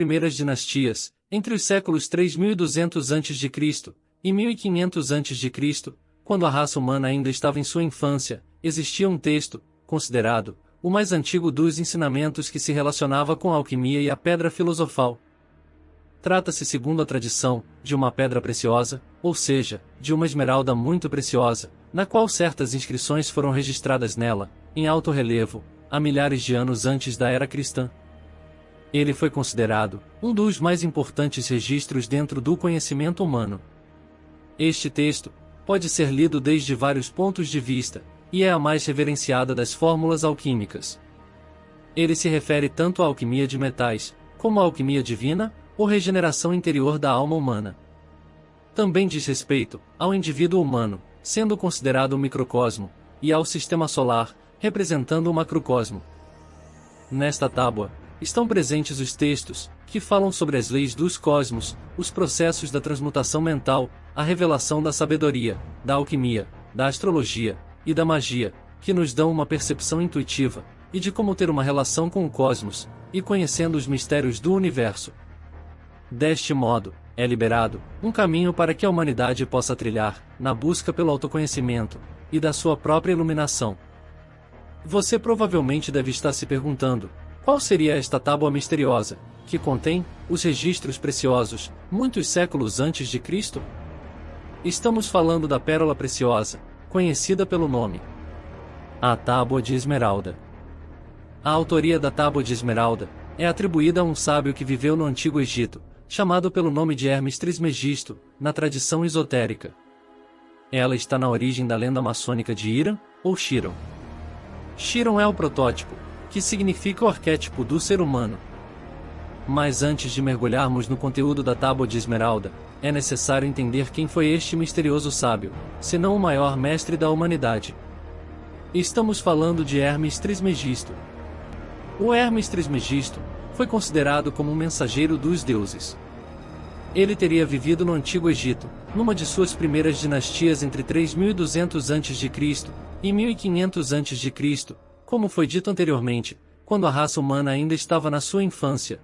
primeiras dinastias, entre os séculos 3200 a.C. e 1500 a.C., quando a raça humana ainda estava em sua infância, existia um texto, considerado o mais antigo dos ensinamentos que se relacionava com a alquimia e a pedra filosofal. Trata-se, segundo a tradição, de uma pedra preciosa, ou seja, de uma esmeralda muito preciosa, na qual certas inscrições foram registradas nela, em alto relevo, há milhares de anos antes da era cristã. Ele foi considerado um dos mais importantes registros dentro do conhecimento humano. Este texto pode ser lido desde vários pontos de vista, e é a mais reverenciada das fórmulas alquímicas. Ele se refere tanto à alquimia de metais, como à alquimia divina, ou regeneração interior da alma humana. Também diz respeito ao indivíduo humano, sendo considerado um microcosmo, e ao sistema solar, representando o macrocosmo. Nesta tábua, estão presentes os textos, que falam sobre as leis dos cosmos, os processos da transmutação mental, a revelação da sabedoria, da alquimia, da astrologia e da magia, que nos dão uma percepção intuitiva, e de como ter uma relação com o cosmos, e conhecendo os mistérios do universo. Deste modo, é liberado um caminho para que a humanidade possa trilhar, na busca pelo autoconhecimento, e da sua própria iluminação. Você provavelmente deve estar se perguntando, qual seria esta tábua misteriosa, que contém os registros preciosos, muitos séculos antes de Cristo? Estamos falando da pérola preciosa, conhecida pelo nome a Tábua de Esmeralda. A autoria da Tábua de Esmeralda é atribuída a um sábio que viveu no Antigo Egito, chamado pelo nome de Hermes Trismegisto, na tradição esotérica. Ela está na origem da lenda maçônica de Hiram, ou Chiron. Chiron é o protótipo, que significa o arquétipo do ser humano. Mas antes de mergulharmos no conteúdo da Tábua de Esmeralda, é necessário entender quem foi este misterioso sábio, senão o maior mestre da humanidade. Estamos falando de Hermes Trismegisto. O Hermes Trismegisto foi considerado como um mensageiro dos deuses. Ele teria vivido no Antigo Egito, numa de suas primeiras dinastias entre 3200 a.C. e 1500 a.C., como foi dito anteriormente, quando a raça humana ainda estava na sua infância.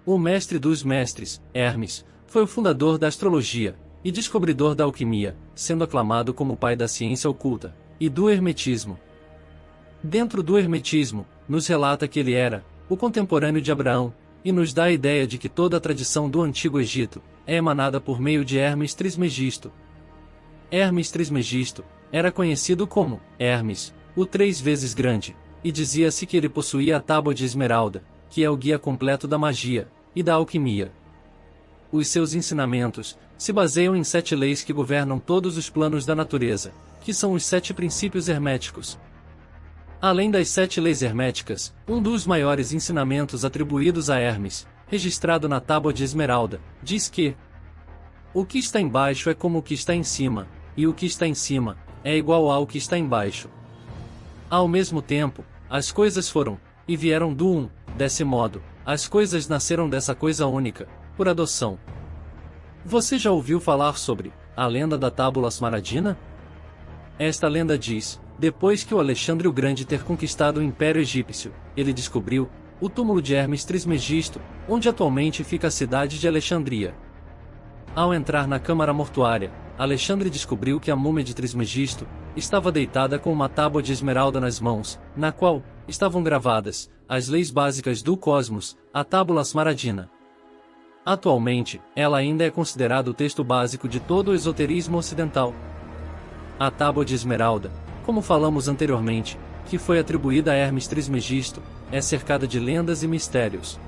O mestre dos mestres, Hermes, foi o fundador da astrologia e descobridor da alquimia, sendo aclamado como o pai da ciência oculta e do hermetismo. Dentro do hermetismo, nos relata que ele era o contemporâneo de Abraão, e nos dá a ideia de que toda a tradição do Antigo Egito é emanada por meio de Hermes Trismegisto. Hermes Trismegisto era conhecido como Hermes, o 3 vezes grande, e dizia-se que ele possuía a Tábua de Esmeralda, que é o guia completo da magia e da alquimia. Os seus ensinamentos se baseiam em 7 leis que governam todos os planos da natureza, que são os 7 princípios herméticos. Além das 7 leis herméticas, um dos maiores ensinamentos atribuídos a Hermes, registrado na Tábua de Esmeralda, diz que o que está embaixo é como o que está em cima, e o que está em cima é igual ao que está embaixo. Ao mesmo tempo, as coisas foram e vieram do um, desse modo, as coisas nasceram dessa coisa única, por adoção. Você já ouviu falar sobre a lenda da Tábula Smaradina? Esta lenda diz: depois que o Alexandre o Grande ter conquistado o Império Egípcio, ele descobriu o túmulo de Hermes Trismegisto, onde atualmente fica a cidade de Alexandria. Ao entrar na câmara mortuária, Alexandre descobriu que a múmia de Trismegisto estava deitada com uma tábua de esmeralda nas mãos, na qual estavam gravadas as leis básicas do cosmos, a Tábula Smaradina. Atualmente, ela ainda é considerada o texto básico de todo o esoterismo ocidental. A Tábua de Esmeralda, como falamos anteriormente, que foi atribuída a Hermes Trismegisto, é cercada de lendas e mistérios.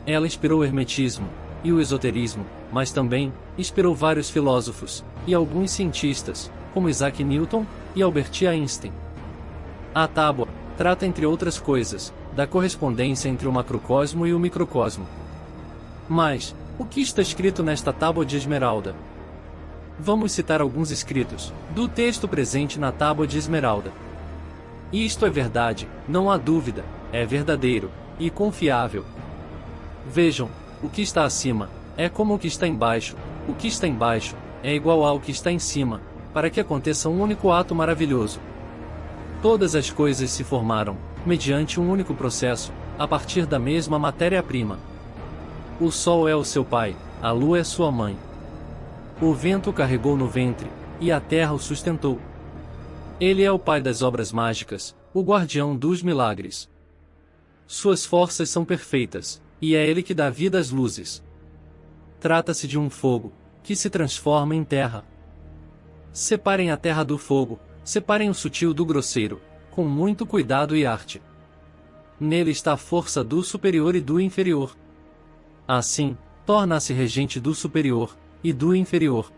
Ela inspirou o hermetismo e o esoterismo, mas também inspirou vários filósofos e alguns cientistas, como Isaac Newton e Albert Einstein. A tábua trata, entre outras coisas, da correspondência entre o macrocosmo e o microcosmo. Mas, o que está escrito nesta Tábua de Esmeralda? Vamos citar alguns escritos do texto presente na Tábua de Esmeralda. Isto é verdade, não há dúvida, é verdadeiro e confiável. Vejam, o que está acima é como o que está embaixo, o que está embaixo é igual ao que está em cima, para que aconteça um único ato maravilhoso. Todas as coisas se formaram, mediante um único processo, a partir da mesma matéria-prima. O sol é o seu pai, a lua é sua mãe. O vento o carregou no ventre, e a terra o sustentou. Ele é o pai das obras mágicas, o guardião dos milagres. Suas forças são perfeitas, e é ele que dá vida às luzes. Trata-se de um fogo, que se transforma em terra. Separem a terra do fogo, separem o sutil do grosseiro, com muito cuidado e arte. Nele está a força do superior e do inferior. Assim, torna-se regente do superior e do inferior.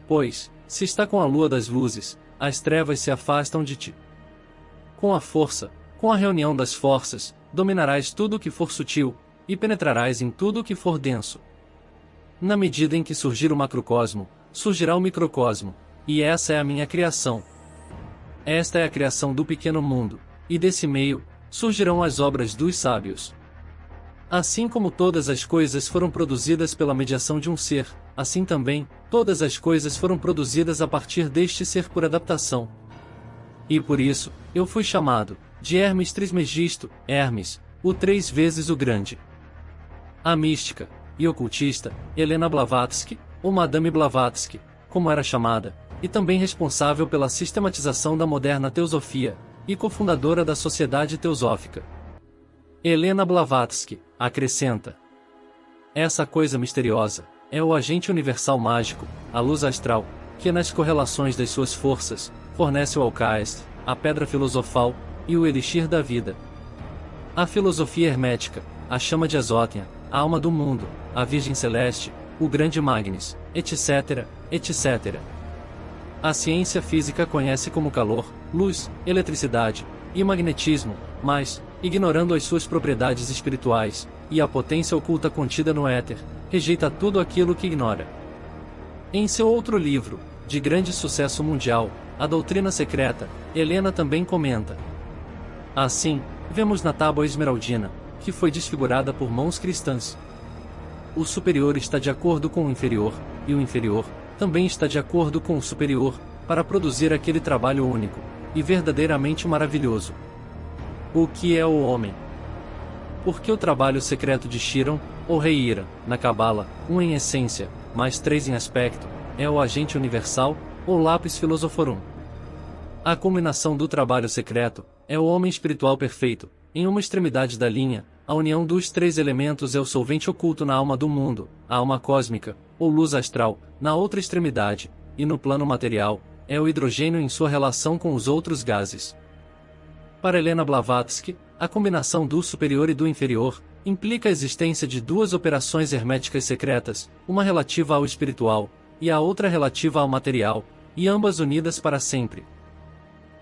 Pois, se está com a lua das luzes, as trevas se afastam de ti. Com a força, com a reunião das forças, dominarás tudo o que for sutil, e penetrarás em tudo o que for denso. Na medida em que surgir o macrocosmo, surgirá o microcosmo, e essa é a minha criação. Esta é a criação do pequeno mundo, e desse meio, surgirão as obras dos sábios. Assim como todas as coisas foram produzidas pela mediação de um ser, assim também, todas as coisas foram produzidas a partir deste ser por adaptação. E por isso, eu fui chamado, de Hermes Trismegisto, Hermes, o 3 vezes o Grande. A mística e ocultista, Helena Blavatsky, ou Madame Blavatsky, como era chamada, e também responsável pela sistematização da moderna teosofia, e cofundadora da Sociedade Teosófica. Helena Blavatsky acrescenta: essa coisa misteriosa é o agente universal mágico, a luz astral, que nas correlações das suas forças, fornece o alcaeste, a pedra filosofal, e o elixir da vida. A filosofia hermética, a chama de Azótia, a alma do mundo, a Virgem Celeste, o grande Magnes, etc., etc. A ciência física conhece como calor, luz, eletricidade e magnetismo, mas, ignorando as suas propriedades espirituais, e a potência oculta contida no éter, rejeita tudo aquilo que ignora. Em seu outro livro, de grande sucesso mundial, A Doutrina Secreta, Helena também comenta: assim, vemos na tábua esmeraldina, que foi desfigurada por mãos cristãs. O superior está de acordo com o inferior, e o inferior também está de acordo com o superior, para produzir aquele trabalho único, e verdadeiramente maravilhoso. O que é o homem? Porque o trabalho secreto de Chiron, ou rei Ira, na Cabala, um em essência, mais 3 em aspecto, é o agente universal, ou lápis filosoforum. A culminação do trabalho secreto é o homem espiritual perfeito. Em uma extremidade da linha, a união dos 3 elementos é o solvente oculto na alma do mundo, a alma cósmica, ou luz astral, na outra extremidade, e no plano material, é o hidrogênio em sua relação com os outros gases. Para Helena Blavatsky, a combinação do superior e do inferior implica a existência de 2 operações herméticas secretas, uma relativa ao espiritual, e a outra relativa ao material, e ambas unidas para sempre.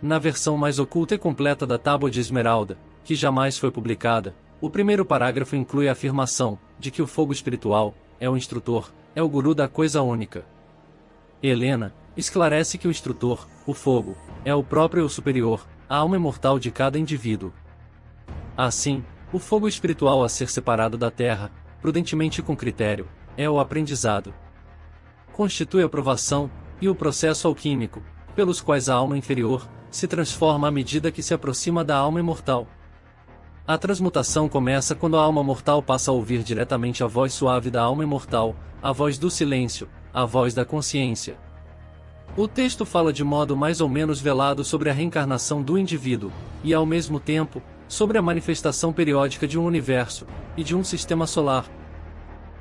Na versão mais oculta e completa da Tábua de Esmeralda, que jamais foi publicada, o primeiro parágrafo inclui a afirmação de que o fogo espiritual é o instrutor, é o guru da coisa única. Helena esclarece que o instrutor, o fogo, é o próprio eu superior, a alma imortal de cada indivíduo. Assim, o fogo espiritual a ser separado da terra, prudentemente e com critério, é o aprendizado. Constitui a provação e o processo alquímico, pelos quais a alma inferior se transforma à medida que se aproxima da alma imortal. A transmutação começa quando a alma mortal passa a ouvir diretamente a voz suave da alma imortal, a voz do silêncio, a voz da consciência. O texto fala de modo mais ou menos velado sobre a reencarnação do indivíduo, e ao mesmo tempo, sobre a manifestação periódica de um universo, e de um sistema solar.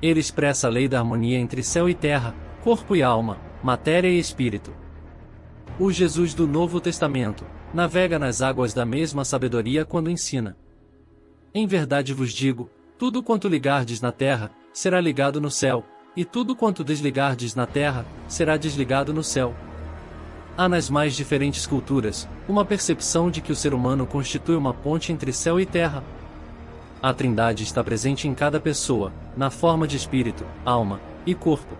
Ele expressa a lei da harmonia entre céu e terra, corpo e alma, matéria e espírito. O Jesus do Novo Testamento navega nas águas da mesma sabedoria quando ensina: em verdade vos digo, tudo quanto ligardes na terra, será ligado no céu, e tudo quanto desligardes na terra, será desligado no céu. Há nas mais diferentes culturas, uma percepção de que o ser humano constitui uma ponte entre céu e terra. A Trindade está presente em cada pessoa, na forma de espírito, alma e corpo.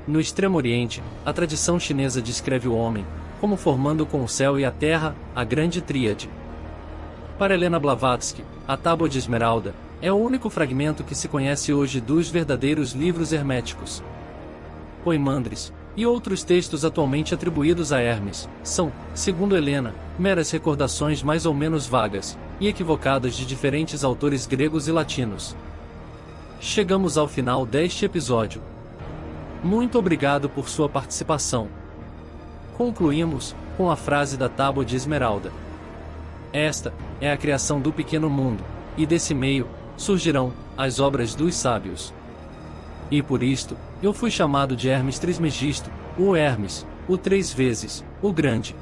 No Extremo Oriente, a tradição chinesa descreve o homem como formando com o céu e a terra a grande tríade. Para Helena Blavatsky, a Tábua de Esmeralda é o único fragmento que se conhece hoje dos verdadeiros livros herméticos. Poimandres e outros textos atualmente atribuídos a Hermes são, segundo Helena, meras recordações mais ou menos vagas e equivocadas de diferentes autores gregos e latinos. Chegamos ao final deste episódio. Muito obrigado por sua participação. Concluímos com a frase da Tábua de Esmeralda. Esta é a criação do pequeno mundo, e desse meio surgirão as obras dos sábios. E por isto, eu fui chamado de Hermes Trismegisto, o Hermes, o três vezes, o Grande.